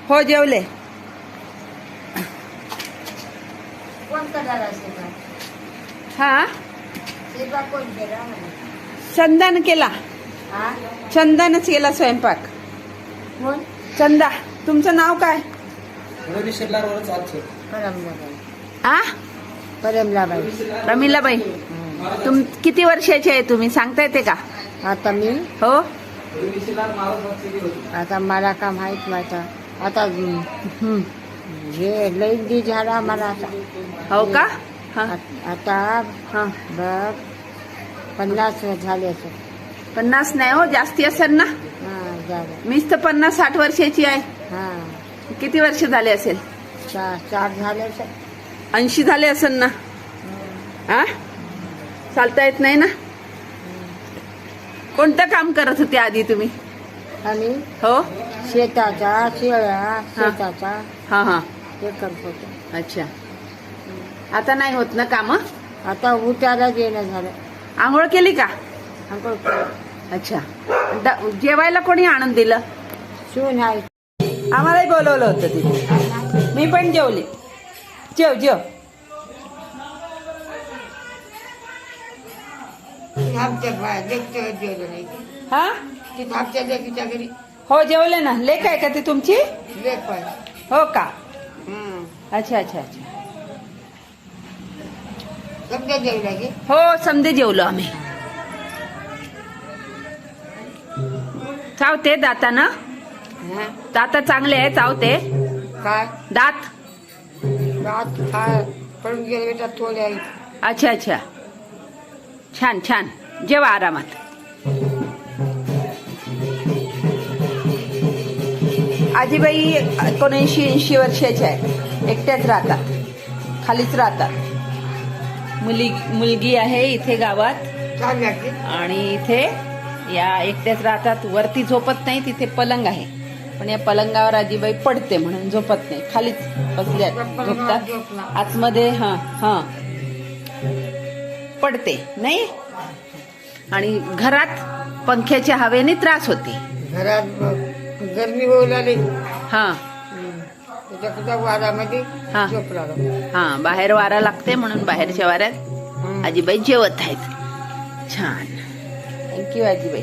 हो जेवले. कोण करणार असेल का? हा स्वयंपाक कोण केला म्हणे? चंदानं केला. हा? चंदानच केला स्वयंपाक. कोण? चंदा. तुमचं नाव काय? परमलाबाई. आ परमलाबाई. रमिलाबाई. तुम किती वर्षाचे आहे तुम्ही सांगता येते का? आता मी हो आता मला का माहित माहित आता हे लई झाला मला आता. हो का? हा आता हा. बघ 50 झाले असेल. 50 नाही हो, जास्ती असेल ना. हा झालं. मीच तर 50-60 वर्षाची आहे. हा किती वर्ष झाले असेल? 4 झाले असेल. 80 झाले असेल ना. आ चालता येत नाही ना. कोणतं काम करत होते आधी तुम्ही? आणि हो शेताचा शेळ्या शेताचा हा हा. हे करत होतो. अच्छा. आता नाही होत ना काम? आता उठायला येणं झालं. आंघोळ केली का? अंकल केलं. अच्छा. जेवायला कोणी आणून दिलं? सून आहे. आम्हालाही बोलवलं होतं तिथे. मी पण जेवले. जेव जेव. आमच्या लेकीच्या जेवलं नाही. हा तिथं आमच्या लेकीच्या घरी हो जेवले ना. लेक आहे का ती तुमची? लेक पाहिजे. हो का? अच्छा अच्छा अच्छा. समजा जेवला की हो समजे जेवलो आम्ही. चावते दातानं? दात चांगले आहे चावते? काय दात? रात काय पडून गेले बेटा थोडे आहे. अच्छा अच्छा. छान छान. जेवा आरामात. आजीबाई 79-80 वर्षाच्या आहे. एकट्याच राहतात. खालीच राहतात. मुलगी आहे इथे गावात छान लागते. आणि इथे या एकट्याच राहतात. वरती झोपत नाही. तिथे पलंग आहे पण या पलंगावर आजीबाई पडते म्हणून झोपत नाही. खालीच बसल्या झोपतात. आतमध्ये हा हा पडते नाही. आणि घरात पंख्याच्या हवेने त्रास होते. घरात गरमी होऊ लागली. हा त्याच्या वारामध्ये हा. झोप लागली. हा बाहेर वारा लागते म्हणून बाहेरच्या वाऱ्यात आजीबाई जेवत आहेत. छान. थँक्यू आजीबाई.